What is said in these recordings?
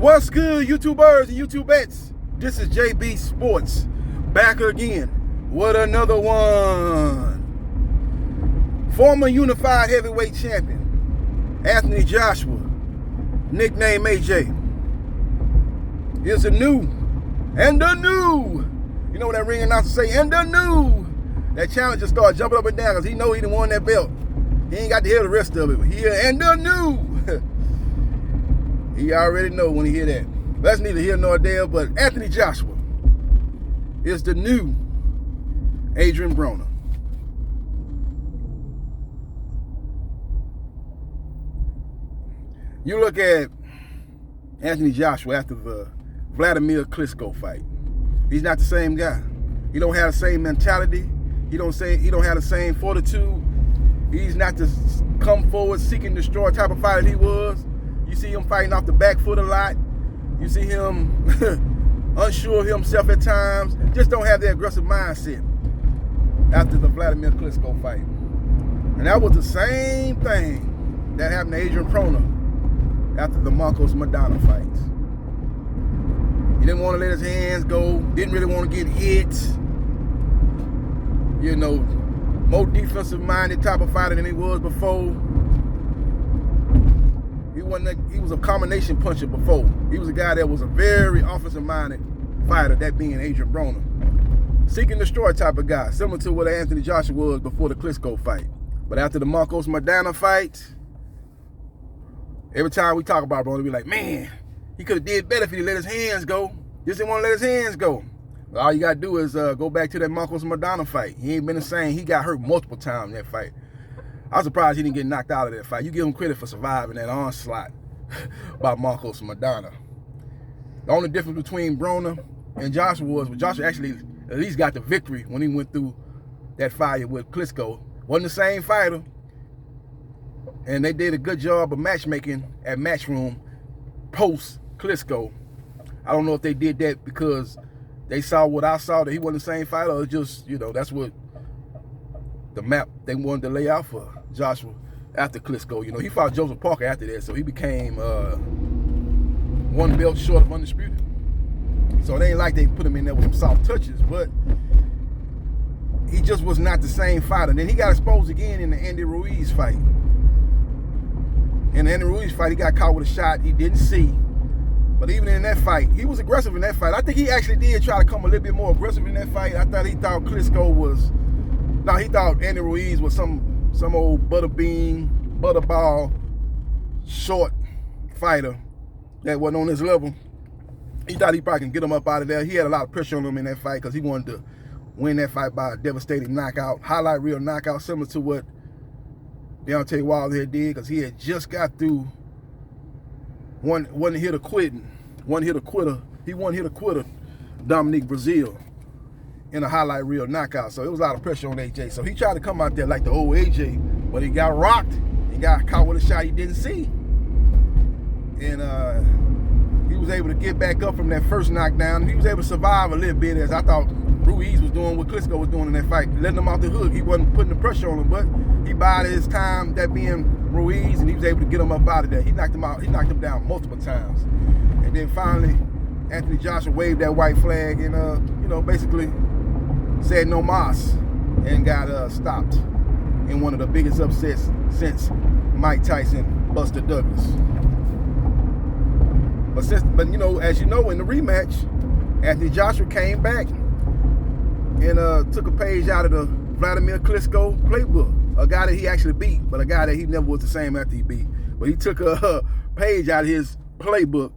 What's good, YouTubers and YouTubettes? This is JB Sports, back again with another one. Former unified heavyweight champion, Anthony Joshua, nicknamed AJ, is the new, and the new. You know what that ring announcer say? And the new. That challenger started jumping up and down because he know he done won that belt. He ain't got to hear the rest of it. He and the new. He already know when he hear that. That's neither here nor there, but Anthony Joshua is the new Adrian Broner. You look at Anthony Joshua after the Vladimir Klitschko fight. He's not the same guy. He don't have the same mentality. He don't have the same fortitude. He's not the come forward, seek and destroy type of fighter he was. You see him fighting off the back foot a lot. You see him unsure of himself at times. Just don't have the aggressive mindset after the Vladimir Klitschko fight. And that was the same thing that happened to Adrian Broner after the Marcos Maidana fights. He didn't want to let his hands go. Didn't really want to get hit. You know, more defensive-minded type of fighter than he was before. He was a combination puncher before. He was a guy that was a very offensive-minded fighter, that being Adrian Broner. Seek and destroy type of guy, similar to what Anthony Joshua was before the Klitschko fight. But after the Marcos Maidana fight, every time we talk about Broner, we like, man, he could have did better if he let his hands go. Just didn't want to let his hands go. But all you got to do is go back to that Marcos Maidana fight. He ain't been the same. He got hurt multiple times in that fight. I was surprised he didn't get knocked out of that fight. You give him credit for surviving that onslaught by Marcos Maidana. The only difference between Broner and Joshua was Joshua actually at least got the victory when he went through that fight with Klitschko. Wasn't the same fighter. And they did a good job of matchmaking at Matchroom post Klitschko. I don't know if they did that because they saw what I saw, that he wasn't the same fighter, or just, you know, that's what the map they wanted to lay out for Joshua after Klitschko. You know, he fought Joseph Parker after that, so he became one belt short of undisputed. So it ain't like they put him in there with some soft touches, but he just was not the same fighter. Then he got exposed again in the Andy Ruiz fight. In the Andy Ruiz fight, he got caught with a shot he didn't see. But even in that fight, he was aggressive in that fight. I think he actually did try to come a little bit more aggressive in that fight. He thought Klitschko was, he thought Andy Ruiz was some old butterball, short fighter that wasn't on his level. He thought he probably can get him up out of there. He had a lot of pressure on him in that fight because he wanted to win that fight by a devastating knockout, highlight reel knockout, similar to what Deontay Wilder did, because he had just got through one hit of quitting. He one hit a quitter, Dominique Brazil, in a highlight reel knockout. So it was a lot of pressure on AJ. So he tried to come out there like the old AJ, but he got rocked. He got caught with a shot he didn't see. And he was able to get back up from that first knockdown. He was able to survive a little bit, as I thought Ruiz was doing what Klitschko was doing in that fight, letting him off the hook. He wasn't putting the pressure on him, but he bided his time, that being Ruiz, and he was able to get him up out of there. He knocked him out. He knocked him down multiple times. And then finally, Anthony Joshua waved that white flag and, basically said no mas and got stopped in one of the biggest upsets since Mike Tyson, Buster Douglas. But as you know, in the rematch, Anthony Joshua came back and took a page out of the Vladimir Klitschko playbook. A guy that he actually beat, but a guy that he never was the same after he beat. But he took a page out of his playbook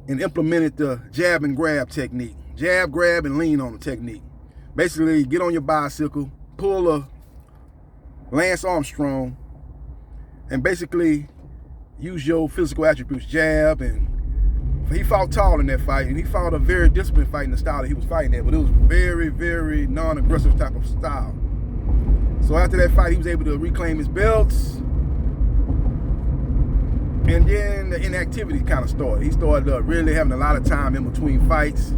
and implemented the jab and grab technique. Jab, grab, and lean on the technique. Basically, get on your bicycle, pull a Lance Armstrong, and basically use your physical attributes. Jab, and he fought tall in that fight, and he fought a very disciplined fight in the style that he was fighting at, but it was very, very non-aggressive type of style. So after that fight, he was able to reclaim his belts. And then the inactivity kind of started. He started really having a lot of time in between fights.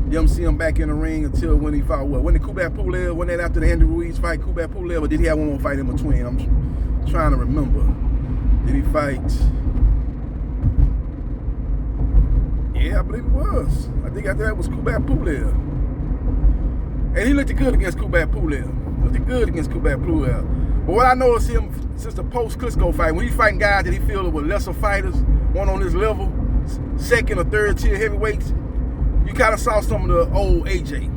You don't see him back in the ring until when he fought, when did Kubrat Pulev, wasn't that after the Andy Ruiz fight, Kubrat Pulev, or did he have one more fight in between? I'm trying to remember. Did he fight? Yeah, I believe it was. I think after that was Kubrat Pulev. And he looked good against Kubrat Pulev. But what I noticed him since the post-Klitschko fight, when he's fighting guys that he feels were lesser fighters, one on his level, second or third tier heavyweights, you kind of saw some of the old AJ.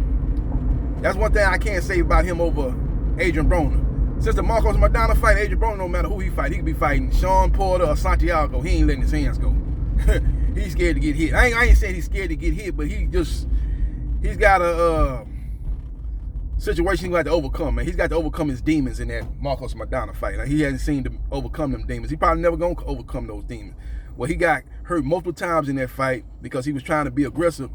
That's one thing I can't say about him over Adrian Broner. Since the Marcos Maidana fight, Adrian Broner, no matter who he fight, he could be fighting Sean Porter or Santiago. He ain't letting his hands go. He's scared to get hit. I ain't saying he's scared to get hit, but he's got a situation he's got to overcome, man. He's got to overcome his demons in that Marcos Maidana fight. Like, he hasn't seen to overcome them demons. He probably never gonna overcome those demons. Well, he got hurt multiple times in that fight because he was trying to be aggressive.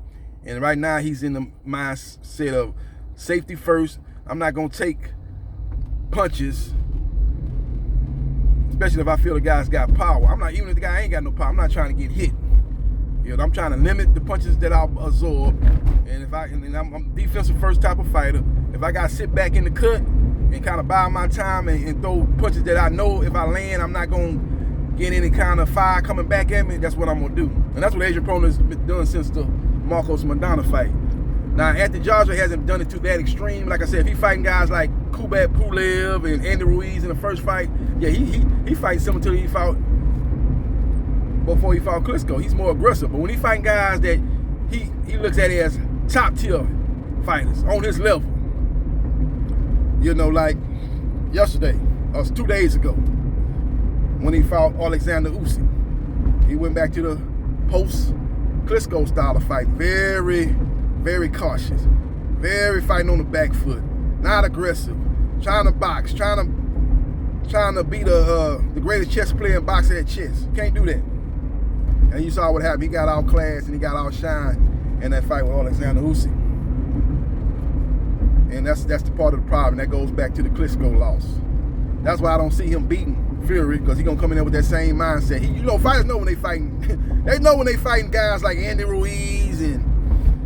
And right now he's in the mindset of safety first. I'm not gonna take punches, especially if I feel the guy's got power. Even if the guy ain't got no power, I'm not trying to get hit. You know, I'm trying to limit the punches that I'll absorb. And I'm a defensive first type of fighter. If I gotta sit back in the cut and kind of buy my time and throw punches that I know if I land, I'm not gonna get any kind of fire coming back at me, that's what I'm gonna do. And that's what Adrian Broner has been doing since the Marcos Maidana fight. Now, Anthony Joshua hasn't done it to that extreme. Like I said, if he fighting guys like Kubrat Pulev and Andy Ruiz in the first fight, yeah, he fights similar to he fought before he fought Klitschko. He's more aggressive. But when he fighting guys that he looks at as top tier fighters on his level, you know, like yesterday, or 2 days ago, when he fought Alexander Usyk, he went back to the post-Klitschko style of fight. Very, very cautious. Very fighting on the back foot. Not aggressive. Trying to box. Trying to be the greatest chess player in boxing at chess. Can't do that. And you saw what happened. He got outclassed and he got outshined in that fight with Alexander Usyk. And that's the part of the problem. That goes back to the Klitschko loss. That's why I don't see him beating Fury, because he's gonna come in there with that same mindset. Fighters know when they fighting. They know when they fighting guys like Andy Ruiz and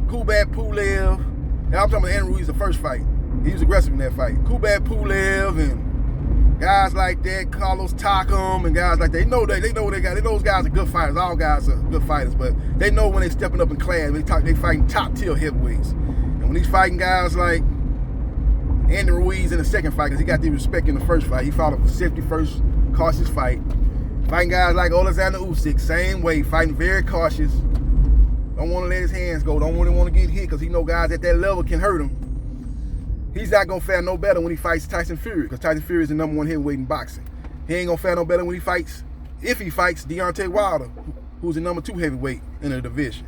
Kubrat Pulev. And I'm talking about Andy Ruiz the first fight. He was aggressive in that fight. Kubrat Pulev and guys like that, Carlos Takam and guys like that. They know what they got. They know those guys are good fighters. All guys are good fighters, but they know when they stepping up in class. They fighting top tier heavyweights. And when he's fighting guys like Andy Ruiz in the second fight, because he got the respect in the first fight. He fought a safety first, cautious fight. Fighting guys like Alexander Usyk, same way, fighting very cautious. Don't want to let his hands go. Don't really want to get hit because he know guys at that level can hurt him. He's not going to fare no better when he fights Tyson Fury, because Tyson Fury is the #1 heavyweight in boxing. He ain't going to fare no better when he fights, if he fights Deontay Wilder, who's the #2 heavyweight in the division.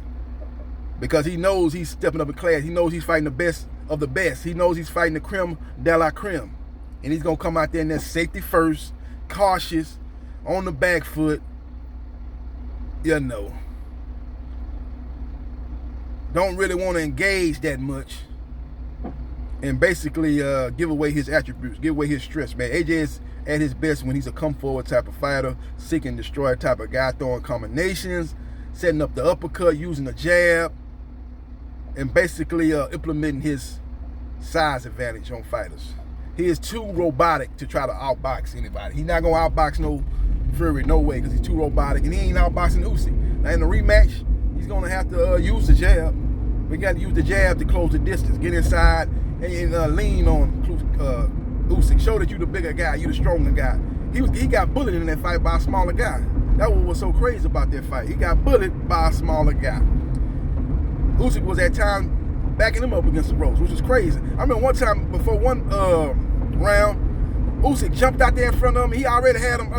Because he knows he's stepping up in class. He knows he's fighting the best of the best. He knows he's fighting the creme de la creme. And he's going to come out there in that safety first, cautious, on the back foot. You know. Don't really want to engage that much. And basically give away his attributes, give away his stress, man. AJ is at his best when he's a come forward type of fighter, seek and destroy type of guy, throwing combinations, setting up the uppercut, using the jab, and basically implementing his size advantage on fighters. He is too robotic to try to outbox anybody. He's not going to outbox no Fury, no way, because he's too robotic, and he ain't outboxing Usyk. Now in the rematch, he's going to have to use the jab. We got to use the jab to close the distance, get inside, and lean on Usyk. Show that you the bigger guy, you the stronger guy. He got bullied in that fight by a smaller guy. That was so crazy about that fight. He got bullied by a smaller guy. Usyk was at time backing him up against the ropes, which was crazy. I remember one time before one round, Usyk jumped out there in front of him. He already had him,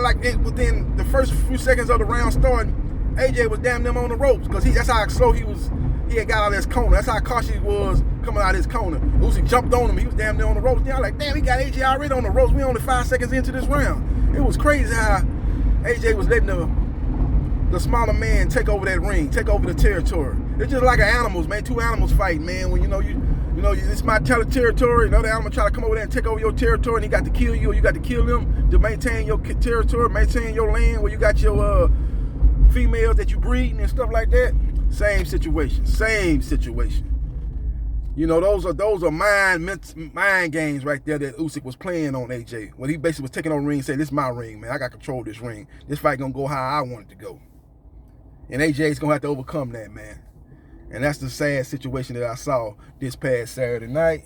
within the first few seconds of the round starting, AJ was damn near on the ropes, because that's how slow he was. He had got out of his corner. That's how cautious he was coming out of his corner. Usyk jumped on him. He was damn near on the ropes. Then I was like, damn, he got AJ already on the ropes. We only 5 seconds into this round. It was crazy how AJ was letting the smaller man take over that ring, take over the territory. It's just like animals, man. Two animals fighting, man. When it's my territory. Another animal try to come over there and take over your territory, and he got to kill you, or you got to kill them to maintain your territory, maintain your land, where you got your females that you breeding and stuff like that. Same situation. You know, those are mind games right there that Usyk was playing on AJ. When he basically was taking on the ring and saying, this is my ring, man. I got control of this ring. This fight gonna go how I want it to go. And AJ's gonna have to overcome that, man. And that's the sad situation that I saw this past Saturday night.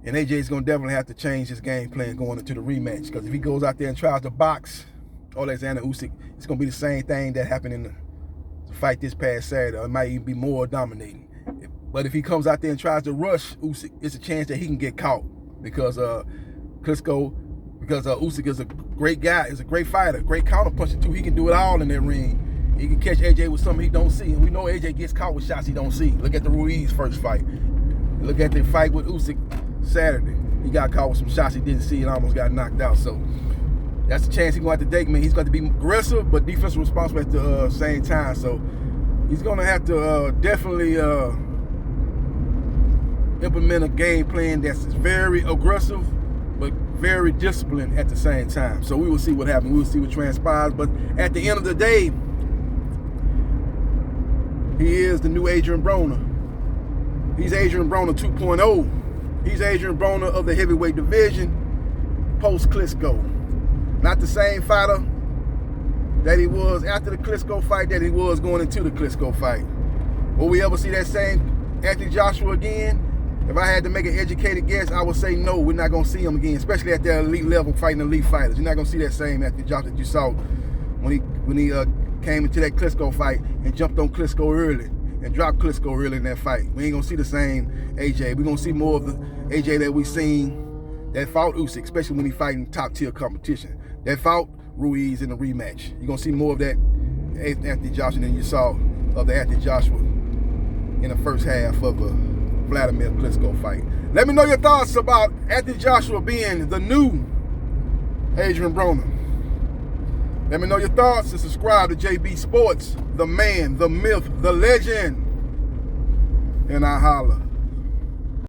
And AJ's going to definitely have to change his game plan going into the rematch. Because if he goes out there and tries to box Alexander Usyk, it's going to be the same thing that happened in the fight this past Saturday. It might even be more dominating. But if he comes out there and tries to rush Usyk, it's a chance that he can get caught. Because Usyk is a great guy, is a great fighter, great counterpuncher too. He can do it all in that ring. He can catch AJ with something he don't see. And we know AJ gets caught with shots he don't see. Look at the Ruiz first fight. Look at the fight with Usyk Saturday. He got caught with some shots he didn't see and almost got knocked out. So that's the chance he's going to have to take, man. He's got to be aggressive but defensive responsible at the same time. So he's going to have to definitely implement a game plan that's very aggressive but very disciplined at the same time. So we will see what happens. We will see what transpires. But at the end of the day, he is the new Adrian Broner. He's Adrian Broner 2.0. He's Adrian Broner of the heavyweight division, post-Klitschko. Not the same fighter that he was after the Klitschko fight that he was going into the Klitschko fight. Will we ever see that same Anthony Joshua again? If I had to make an educated guess, I would say no, we're not going to see him again, especially at that elite level fighting elite fighters. You're not going to see that same Anthony Joshua that you saw when he came into that Klitschko fight and jumped on Klitschko early and dropped Klitschko early in that fight. We ain't going to see the same AJ. We're going to see more of the AJ that we seen that fought Usyk, especially when he fighting top-tier competition. That fought Ruiz in the rematch. You're going to see more of that Anthony Joshua than you saw of the Anthony Joshua in the first half of a Vladimir Klitschko fight. Let me know your thoughts about Anthony Joshua being the new Adrian Broner. Let me know your thoughts and subscribe to JB Sports, the man, the myth, the legend. And I holla.